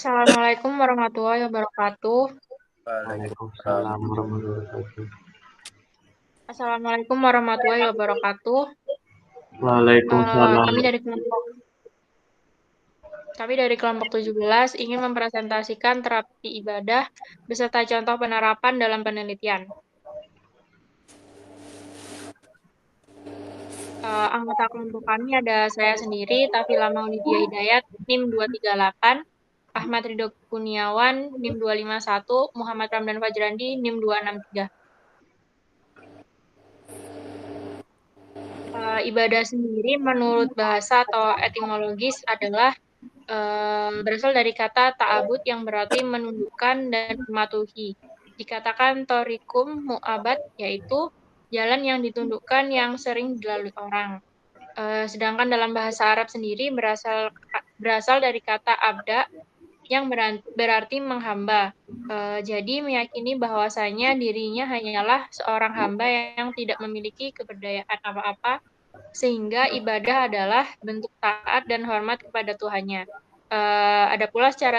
Assalamualaikum warahmatullahi wabarakatuh. Waalaikumsalam warahmatullahi wabarakatuh. Assalamualaikum warahmatullahi wabarakatuh. Waalaikumsalam. Kami dari kelompok 17 ingin mempresentasikan terapi ibadah beserta contoh penerapan dalam penelitian. Anggota kelompok kami ada saya sendiri, Tafila Maulidia Hidayat, NIM 238, Ahmad Ridho Kuniawan, NIM 251, Muhammad Ramdan Fajrandi, NIM 263. Ibadah sendiri menurut bahasa atau etimologis adalah berasal dari kata ta'abud yang berarti menundukkan dan mematuhi. Dikatakan torikum mu'abad, yaitu jalan yang ditundukkan yang sering dilalui orang. Sedangkan dalam bahasa Arab sendiri berasal dari kata abda yang berarti menghamba. Jadi meyakini bahwasanya dirinya hanyalah seorang hamba yang tidak memiliki keberdayaan apa-apa, sehingga ibadah adalah bentuk taat dan hormat kepada Tuhannya. Ada pula secara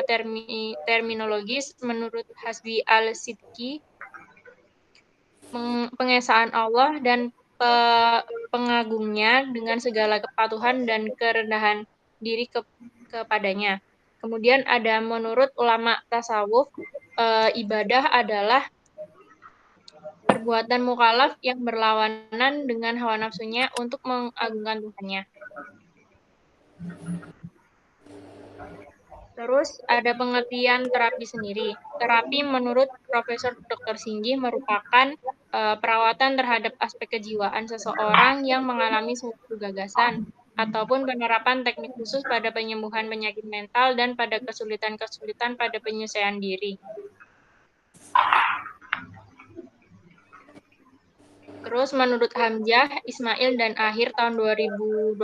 terminologis menurut Hasbi al-Sidki, pengesaan Allah dan pengagungnya dengan segala kepatuhan dan kerendahan diri kepadanya. Kemudian ada menurut ulama tasawuf, ibadah adalah perbuatan mukallaf yang berlawanan dengan hawa nafsunya untuk mengagungkan Tuhannya. Terus ada pengertian terapi sendiri. Terapi menurut Profesor Dr. Singgi merupakan perawatan terhadap aspek kejiwaan seseorang yang mengalami suatu gagasan ataupun penerapan teknik khusus pada penyembuhan penyakit mental dan pada kesulitan-kesulitan pada penyelesaian diri. Terus menurut Hamzah, Ismail, dan akhir tahun 2012,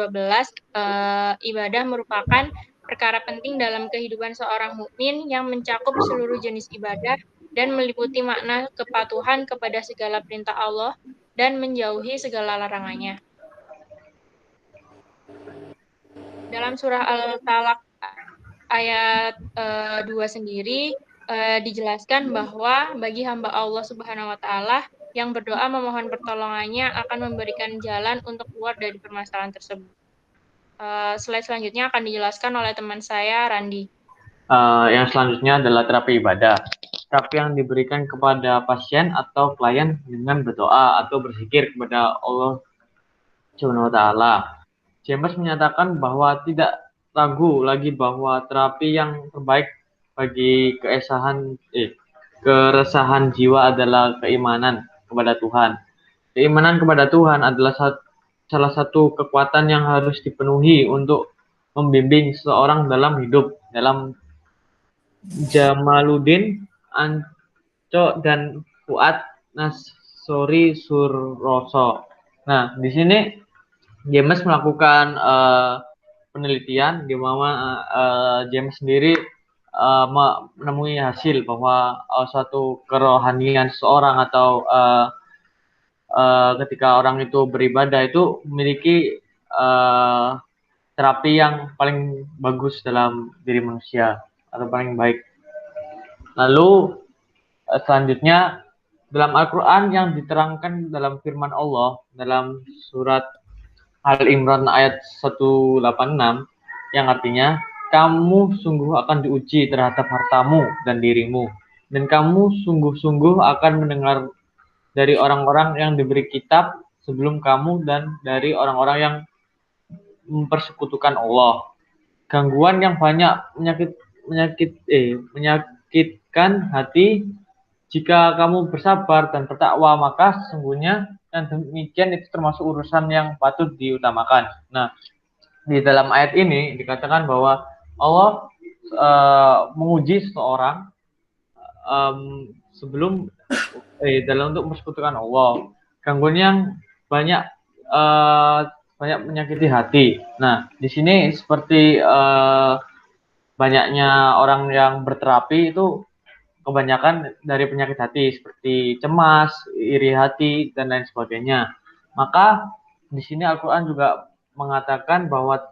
ibadah merupakan perkara penting dalam kehidupan seorang mukmin yang mencakup seluruh jenis ibadah dan meliputi makna kepatuhan kepada segala perintah Allah dan menjauhi segala larangannya. Dalam surah Al-Talaq ayat 2 sendiri dijelaskan bahwa bagi hamba Allah Subhanahu wa taala yang berdoa memohon pertolongannya akan memberikan jalan untuk keluar dari permasalahan tersebut. Slide selanjutnya akan dijelaskan oleh teman saya, Randi. Yang selanjutnya adalah terapi ibadah. Terapi yang diberikan kepada pasien atau klien dengan berdoa atau berzikir kepada Allah Subhanahu wa taala. James menyatakan bahwa tidak ragu lagi bahwa terapi yang terbaik bagi keresahan jiwa adalah keimanan kepada Tuhan. Keimanan kepada Tuhan adalah salah satu kekuatan yang harus dipenuhi untuk membimbing seseorang dalam hidup. Dalam Jamaluddin Anco dan Fuad Nasori Suroso. Nah, di sini James melakukan penelitian di mana James sendiri menemui hasil bahwa suatu kerohanian seseorang atau ketika orang itu beribadah itu memiliki terapi yang paling bagus dalam diri manusia atau paling baik. Lalu selanjutnya dalam Al-Quran yang diterangkan dalam firman Allah dalam surat Al-Imran ayat 186 yang artinya kamu sungguh akan diuji terhadap hartamu dan dirimu dan kamu sungguh-sungguh akan mendengar dari orang-orang yang diberi kitab sebelum kamu dan dari orang-orang yang mempersekutukan Allah. Gangguan yang banyak menyakitkan hati. Jika kamu bersabar dan bertakwa, maka sesungguhnya yang demikian itu termasuk urusan yang patut diutamakan. Nah, di dalam ayat ini dikatakan bahwa Allah menguji seseorang sebelum dalam untuk mempersekutukan Allah. Gangguan yang banyak banyak menyakiti hati. Nah, di sini seperti banyaknya orang yang berterapi itu kebanyakan dari penyakit hati seperti cemas, iri hati, dan lain sebagainya. Maka di sini Al-Quran juga mengatakan bahwa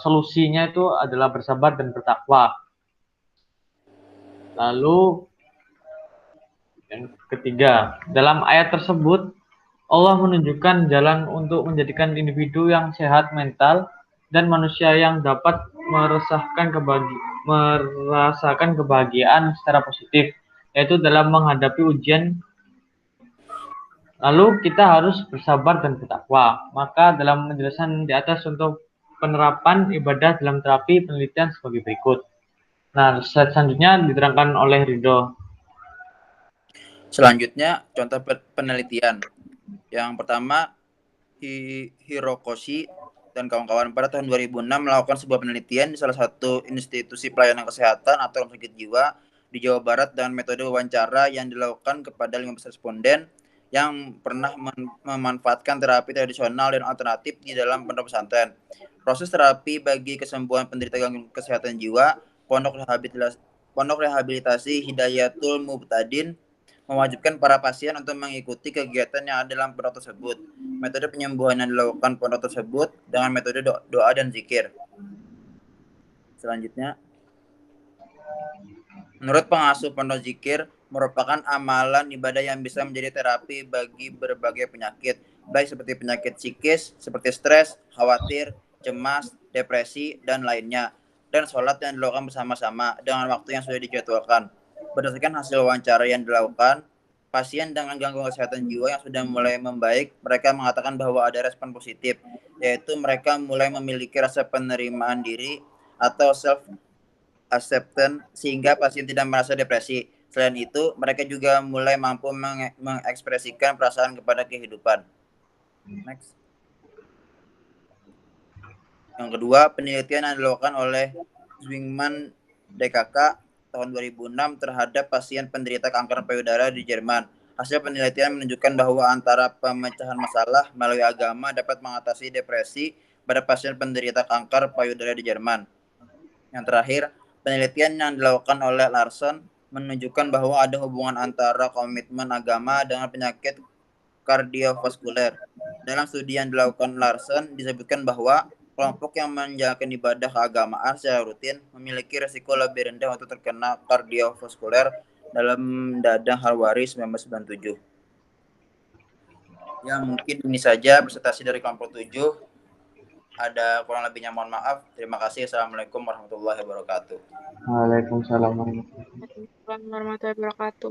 solusinya itu adalah bersabar dan bertakwa. Lalu yang ketiga, dalam ayat tersebut Allah menunjukkan jalan untuk menjadikan individu yang sehat mental dan manusia yang dapat merasakan kebahagiaan secara positif, yaitu dalam menghadapi ujian. Lalu kita harus bersabar dan bertakwa. Maka dalam penjelasan di atas untuk penerapan ibadah dalam terapi penelitian sebagai berikut. Nah, slide selanjutnya diterangkan oleh Ridho. Selanjutnya, contoh penelitian. Yang pertama, Hirokoshi dan kawan-kawan pada tahun 2006 melakukan sebuah penelitian di salah satu institusi pelayanan kesehatan atau rumah sakit jiwa di Jawa Barat dengan metode wawancara yang dilakukan kepada 15 responden yang pernah memanfaatkan terapi tradisional dan alternatif di dalam pondok pesantren. Proses terapi bagi kesembuhan penderita gangguan kesehatan jiwa, Pondok Rehabilitasi Hidayatul Mubtadin mewajibkan para pasien untuk mengikuti kegiatan yang ada dalam pondok tersebut. Metode penyembuhan yang dilakukan pondok tersebut dengan metode doa dan zikir. Selanjutnya, menurut pengasuh pondok zikir, merupakan amalan ibadah yang bisa menjadi terapi bagi berbagai penyakit, baik seperti penyakit psikis, seperti stres, khawatir, cemas, depresi, dan lainnya. Dan sholat yang dilakukan bersama-sama dengan waktu yang sudah dijadwalkan. Berdasarkan hasil wawancara yang dilakukan, pasien dengan gangguan kesehatan jiwa yang sudah mulai membaik, mereka mengatakan bahwa ada respon positif, yaitu mereka mulai memiliki rasa penerimaan diri atau self-acceptance sehingga pasien tidak merasa depresi. Selain itu, mereka juga mulai mampu mengekspresikan perasaan kepada kehidupan. Next. Yang kedua, penelitian yang dilakukan oleh Zwingman DKK tahun 2006 terhadap pasien penderita kanker payudara di Jerman. Hasil penelitian menunjukkan bahwa antara pemecahan masalah melalui agama dapat mengatasi depresi pada pasien penderita kanker payudara di Jerman. Yang terakhir, penelitian yang dilakukan oleh Larson menunjukkan bahwa ada hubungan antara komitmen agama dengan penyakit kardiovaskuler. Dalam studi yang dilakukan Larson, disebutkan bahwa kelompok yang menjalankan ibadah keagamaan secara rutin memiliki risiko lebih rendah untuk terkena kardiovaskuler dalam Dadang Harwari 1997. Ya, mungkin ini saja presentasi dari kelompok 7. Ada kurang lebihnya mohon maaf. Terima kasih. Assalamualaikum warahmatullahi wabarakatuh. Waalaikumsalam Warahmatullahi wabarakatuh.